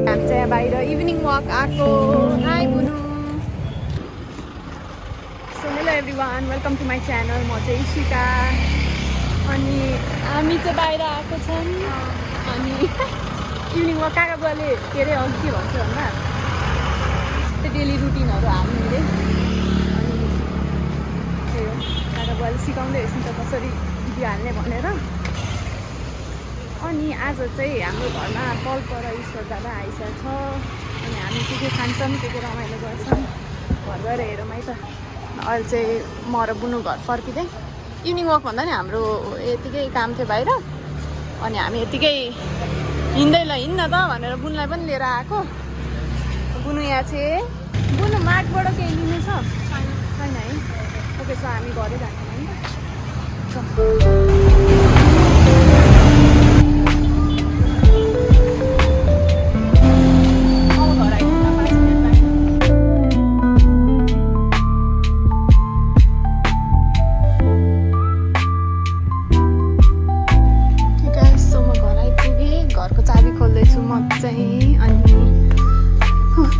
हामी चाहिँ बाहिर इभिनिङ वक आएको। हाई बुनु। So hello everyone, welcome to my channel. म चाहिँ इशिका। अनि हामी चाहिँ बाहिर आएको छौँ। अनि इभिनिङ वक कहाँ बुवाले के अरे अघि के भन्छ भन्दा त्यो डेली रुटिनहरू हाल्नु अरे। अनि त्यही हो, काका बुवाले सिकाउँदै रहेछ कसरी भिडियो हाल्ने भनेर। अनि आज चाहिँ हाम्रो घरमा पल्प र ईश्वर दादा आइसकेको छ। अनि हामी के खान्छौँ, के रमाइलो गर्छौँ, घर गएर हेरौँ है त। अहिले चाहिँ म र बुनु घर फर्किँदै। इभिनिङ वक भन्दा नि हाम्रो यतिकै काम थियो बाहिर। अनि हामी यतिकै हिँड्दै ल हिँड्न त भनेर बुनुलाई पनि लिएर आएको। बुनु यहाँ चाहिँ बुनु मार्टबाट केही लिनु छ छैन है? ओके, सो हामी घरै जान्छौँ है त।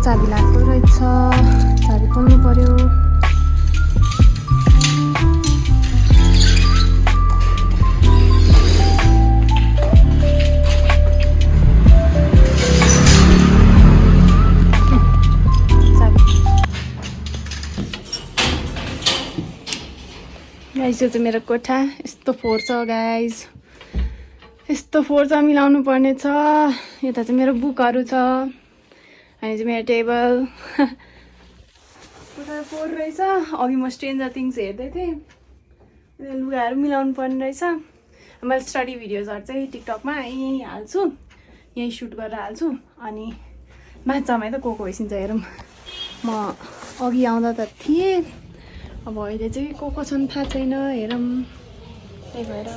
चाबी लाग्दो रहेछ, चाबी खोल्नु पर्यो। गाइज यो चाहिँ मेरो कोठा। यस्तो फोहोर छ गाइज, यस्तो फोहोर छ, मिलाउनु पर्ने छ। यता चाहिँ मेरो बुकहरू छ। अनि चाहिँ मेरो टेबल पुरा फोहोर रहेछ। अघि म स्ट्रेन्जर थिङ्स हेर्दै थिएँ, लुगाहरू मिलाउनु पर्ने रहेछ। मैले स्टडी भिडियोजहरू चाहिँ टिकटकमा यहीँ हाल्छु, यहीँ सुट गरेर हाल्छु। अनि माछामा त को होइसिन्छ हेरौँ। म अघि आउँदा त थिएँ, अब अहिले चाहिँ को छन् थाहा छैन, हेरौँ। त्यही भएर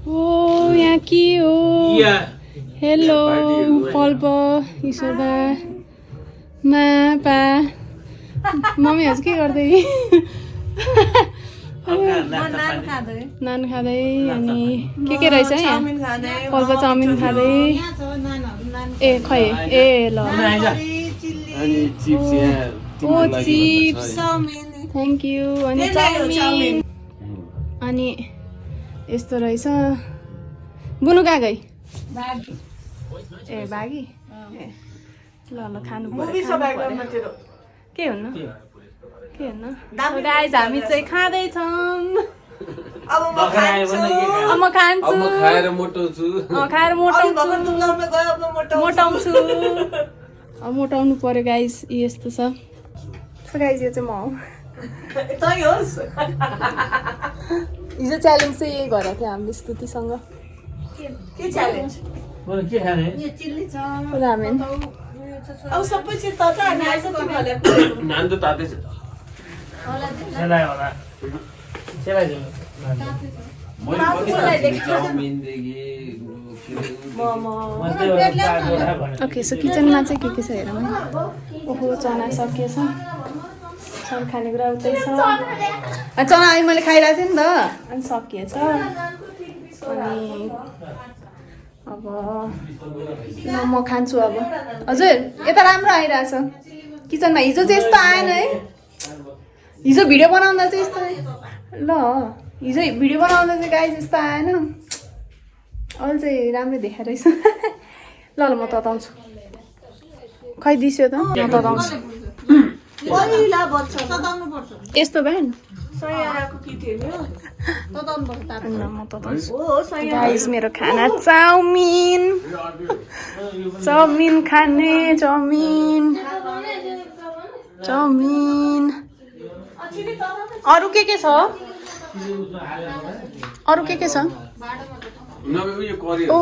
ओ यहाँ के हो? हेलो पल्प, ईश्वरदा, मा, पा, मम्मीहरू के गर्दै? नान खाँदै। अनि के रहेछ यहाँ? पल्प चाउमिन खाँदै। ए खै ए ल। ओ चिप्स, थ्याङ्क यू। अनि चाउमिन। अनि यस्तो रहेछ। बुनु कहाँ गई? ए बागी। ए ल ल खानु पर्यो। के हुन्न के हुन्न? गाइस हामी चाहिँ खाँदैछौँ। अब म खान्छु। खाएर मोटाउँछु। अब मोटाउनु पर्यो गाइस। यस्तो छ गाइस। यो चाहिँ म हो। हिजो च्यालेन्ज चाहिँ यही गरेको थियो हामीले स्तुतिसँग। के च्यालेन्ज? के खाने? यो चिल्ली छ, रामेन। अब सबै चिज तातो अनि आइस के भले? नान त तातै छ। सेलाइ होला। सेलाइ दिनु। चाउमिन देखि मोमो। ओके, सो किचनमा चाहिँ के छ हेरौँ है। ओहो चना सकिएछ। सब खानेकुरा उतै छ। चना अहिले मैले खाइरहेको थिएँ नि त, अनि सकिएछ। अनि अब म खान्छु अब। हजुर यता राम्रो आइरहेछ किचनमा। हिजो चाहिँ यस्तो आएन है। हिजो भिडियो बनाउँदा चाहिँ यस्तो ल, हिजो भिडियो बनाउँदा चाहिँ गाइस यस्तो आएन। अहिले चाहिँ राम्रो देखाइ रहेछ। ल ल म तताउँछु। खै दिस्यो त, म तताउँछु। यस्तो भएन गाइस। मेरो खाना चाउमिन। चाउमिन खाने, चाउमिन। अरू के छ? अरू के छ? ओ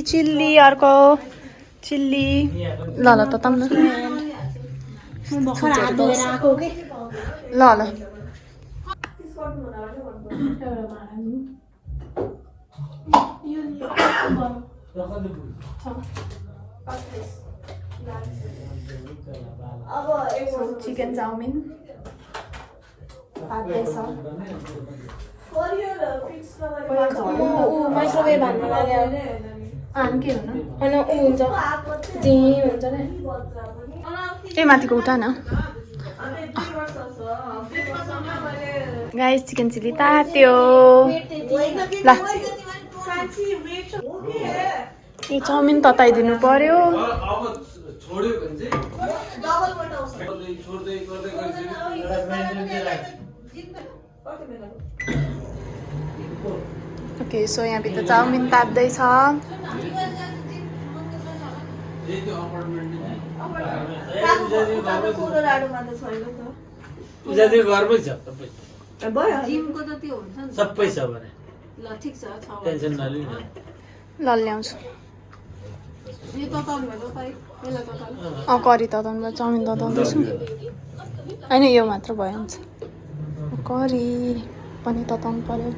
चिल्ली अर्को चिल्ली। ल ल तताउँ न। ल ल चिकन चाउमिन पाक्दैछ माइक्रोवेभ हान्नु लाग्यो के हुनु होइन ऊ हुन्छ जी हुन्छ नि ए माथिको उठा न गाइस चिकन चिल्ली तात्यो ल ए चाउमिन तताइदिनु पर्यो ओके सो यहाँभित्र चाउमिन तात्दैछ घरमै छ जिमको त त्यो हुन्छ नि सबै छ भने ल ठीक छ टेन्सन नलिनु ल ल्याउँछु यो तताउनु भएको खै यसलाई तताउनु करी तताउनु भयो चाउमिन तताउँदैछु होइन यो मात्र भयो हुन्छ करी पनि तताउनु पर्यो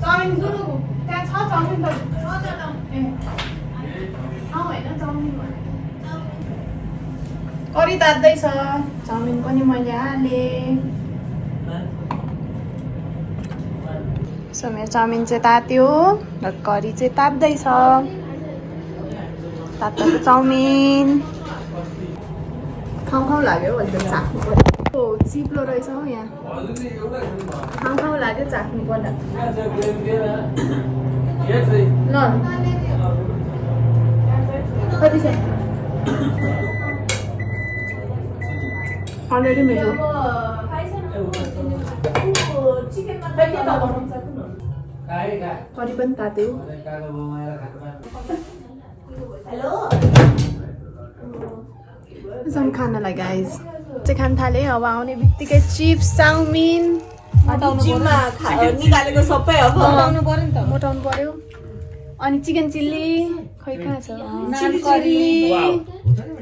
चाउमिन गुरुको त्यहाँ छ चाउमिन त होइन चाउमिन करी तात्दैछ चाउमिन पनि मैले हालेँ सो मेरो चाउमिन चाहिँ तात्यो र करी चाहिँ तात्दैछ तातो चाउमिन खाउँ खाउँ लाग्यो अहिले त चाख्नु पर्यो चिप्लो रहेछ हौ यहाँ खाउँ खाउँ लाग्यो चाख्नु पर्दा ल कति छ अलरेडी मिठो करी पनि तात्यो खानालाई गाइज चाहिँ खान थालेँ अब आउने बित्तिकै चिप्स चाउमिन निकालेको सबै अब मोटाउनु पर्यो नि त मोटाउनु पर्यो अनि चिकन चिल्ली खै कहाँ छ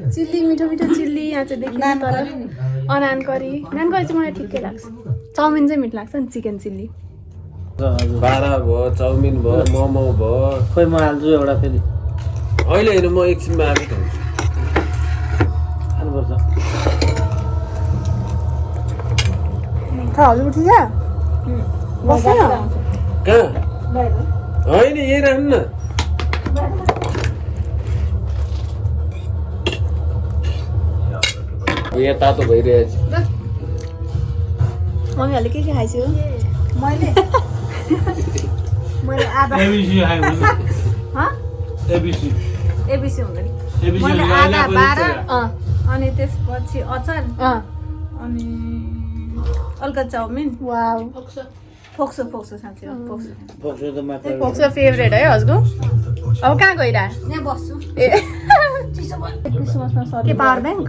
चिल्ली मिठो मिठो चिल्ली यहाँ चाहिँ देखिन्छ तर नान करी चाहिँ मलाई ठिकै लाग्छ चाउमिन चाहिँ मिठो लाग्छ नि चिकन चिल्ली बारा भयो चाउमिन भयो मोमो भयो खोइ म हाल्छु एउटा फेरि अहिले होइन म एकछिनमा आफै खान्छु खानुपर्छ हजुर उठि जा बस्दैन कहाँ होइन यही राख्नु न यहाँ तातो भइरहेछ मम्मीहरूले के खाइसक्यो मैले आधा एबिसी हुँदैन मैले आधा 12 अनि त्यसपछि अचार अनि हल्का चाउमिन वाउ फोक्सो साँच्चै फोक्सो फेभरेट है हजुरको अब कहाँ गइरह यहाँ बस्छु ए क्रिसमसमा के पावर ब्याङ्क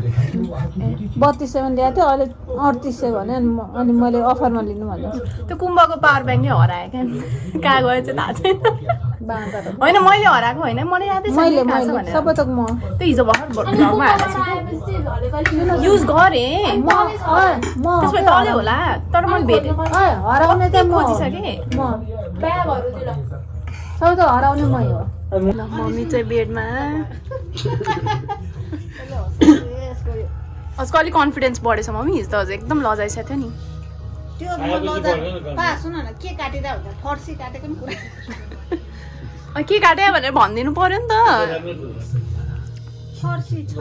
3200 ल्याएको थियो अहिले 3800 भने अनि मैले अफरमा लिनु भन्दा त्यो कुम्भको पावर ब्याङ्क नै हरायो क्या कहाँ गयो चाहिँ थाहा छैन होइन मैले हराएको होइन मलाई यादै छ मैले भनेर सबै त म त्यो हिजो भर्खर भ्लगमा हालेको युज गरेँ त्यसमा तलै होला तर मैले भेटेँ हराउने त म खोजिसकेँ सबै त हराउने मै हो मम्मी चाहिँ बेडमा आजकल अलिक कन्फिडेन्स बढेछ मम्मी हिजो त हजुर एकदम लजाइसकेको थियो नि त्यो सुन न के काटिँदा हुन्छ फर्सी काटेको नि कुरा के काट्यो भनेर भनिदिनु पर्यो नि त फर्सी छ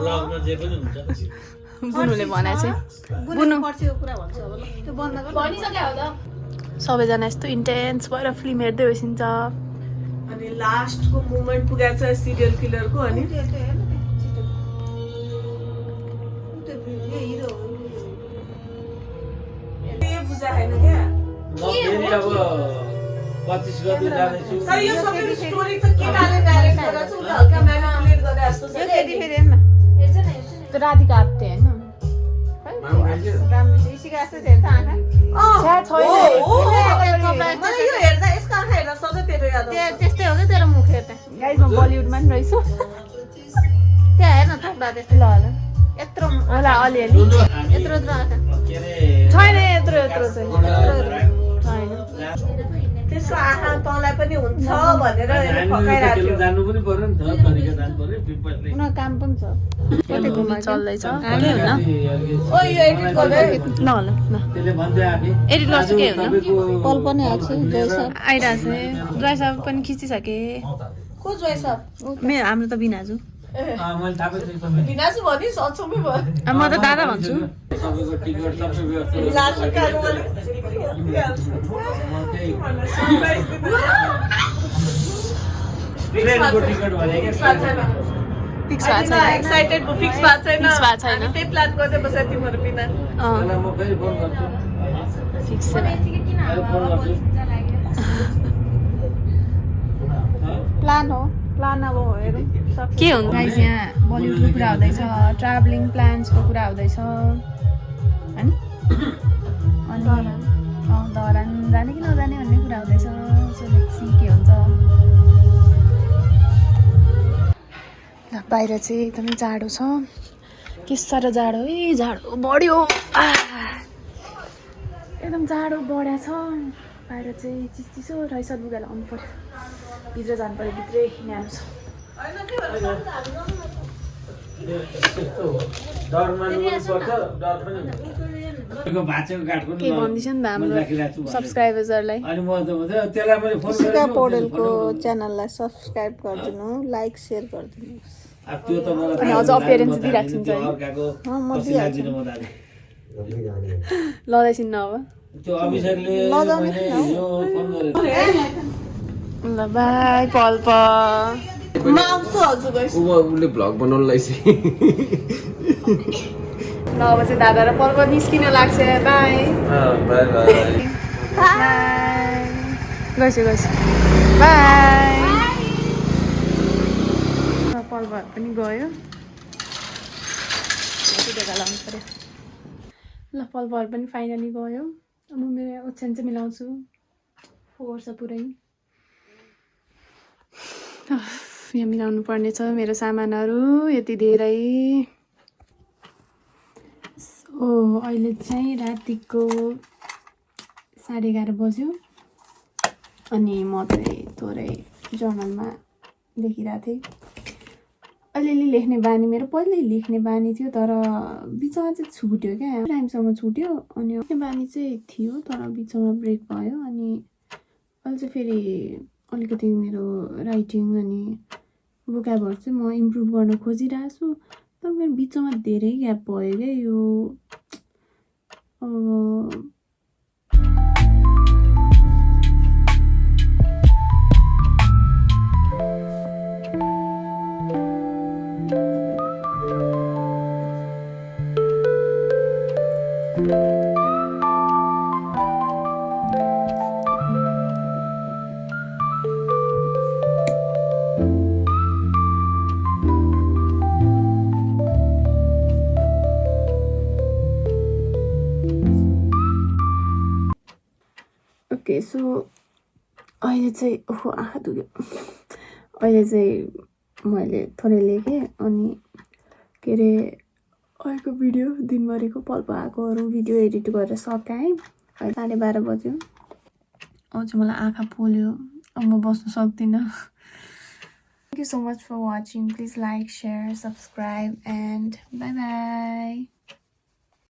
बुनुले भने चाहिँ बुनु फर्सीको कुरा भन्छ अब त्यो बन्द गर्नु भनिसक्यो हो त सबैजना यस्तो इन्टेन्स भएर फिल्म हेर्दै बसिन्छ अनि लास्टको मोमेन्ट पुगेको छ सिरियल किलरको अनि बुझा होइन क्या तर यो सबै स्टोरी त केटाले डाइरेक्ट गरेर छ उले हल्का म्यानिपुलेट गरे जस्तो छ त्यो राधिका आप्ते होइन राम्रो सिकाएको छ हेर्दा आँखा मलाई यो हेर्दा यसको आँखा हेर्दा सधैँ तेरो याद आउँछ। त्यस्तै हो क्या तेरो मुख हेर्दा गाइज म बलिउडमा नि रहेछु त्यहाँ हेर्न थोक्दा त्यस्तै ल ल यत्रो होला अलिअलि यत्रो आँखा छैन यत्रो यत्रो चाहिँ छैन त्यसको आँखा तँलाई पनि हुन्छ भनेर फकाइरहेको थियो। जानु पनि पर्यो नि त तरिका जानु पर्यो पिपलले उनीहरू काम पनि छ कति घुमा चल्दैछ के हुन्न ओ यो एडिट गर्दै ल ल ल त्यसले भन्दै आफै एडिट गर्छु के हुन्न पल पनि आएको छ जैसा आइरहेको छ ड्राइसप पनि खिचिसके को जोइस मेरो हाम्रो त बिनाजु मैले थाहा पाइसकेँ बिनाजु भनि सचमै भयो अब म त दादा भन्छु सबैको टिकट सबै व्यवस्था लास्ट काल ट्रेनको टिकट भने के फिक्स भएको छैन एक्साइटेड फिक्स भएको छैन Fix भएको छैन। हामी त्यही प्लान गर्दै बस्यो तिमीहरू बिना म फेरि फोन गर्छु फिक्स अहिले फोन गर्छु प्लान हो प्लान अब हेरौँ सक्छ के हुन्छ गाइस यहाँ बलिउडको कुरा हुँदैछ ट्राभलिङ प्लान्सको कुरा हुँदैछ होइन अनि धरान जाने कि नजाने भन्ने कुरा हुँदैछ सो लेट्स सी के हुन्छ ल बाहिर चाहिँ एकदमै जाडो छ के साह्रो जाडो है जाडो बढ्यो एकदम जाडो बढ्या छ बाहिर चाहिँ चिसो रहेछ लुगा लाउनु पर्यो भित्र जानु पर्यो भित्रै न्यानो छ डर मान्नुपर्छ डर पनि भाँचेको काठको के भन्दैछ नि त हाम्रो सब्सक्राइबर्सहरूलाई अनि म त त्यसलाई मैले फोन सिका पौडेलको च्यानललाई सब्सक्राइब गरिदिनु लाइक सेयर गरिदिनु त्यो त मलाई अनि अझ appearance दिइराख्छु नि त है। अर्काको म दिदिन म दाजु लदैछिन् न अब त्यो अभिषेकले लजाउने मैले थिएन हिजो फोन गरेको ल बाई पल्प म आउँछु हजुर गइस उसले भ्लग बनाउनु लाइछ ल अब चाहिँ दादा र पल्प निस्किन लाग्छ बाई बाई बाई गइसु गइसु बाई पल्पहरू पनि गयो ढेका लाउनु पऱ्यो ल पल्पहरू पनि फाइनली गयो अब म मेरो ओछ्यान चाहिँ मिलाउँछु फोहोर छ पुरै यहाँ मिलाउनु पर्ने छ मेरो सामानहरू यति धेरै सो अहिले चाहिँ रातिको 11:30 बज्यो अनि म चाहिँ थोरै जर्नलमा लेखिरहेको थिएँ अलिअलि लेख्ने बानी मेरो पहिल्यै लेख्ने बानी थियो तर बिचमा चाहिँ छुट्यो क्या टाइमसम्म छुट्यो अनि लेख्ने बानी चाहिँ थियो तर बिचमा ब्रेक भयो अनि अहिले चाहिँ फेरि अलिकति मेरो राइटिङ अनि भोकाबुलरी चाहिँ म इम्प्रुभ गर्न खोजिरहेको छु तर मेरो बिचमा धेरै ग्याप भयो क्या यो ओके सो अहिले चाहिँ ओहो आँखा दुख्यो अहिले चाहिँ मैले थोरै लेखेँ अनि के अरे अहिलेको भिडियो दिनभरिको पल्प आएकोहरू भिडियो एडिट गरेर सकाएँ अहिले 12:30 बज्यो अब चाहिँ मलाई आँखा पोल्यो अब म बस्नु सक्दिनँ thank you so much for watching please like share subscribe and bye by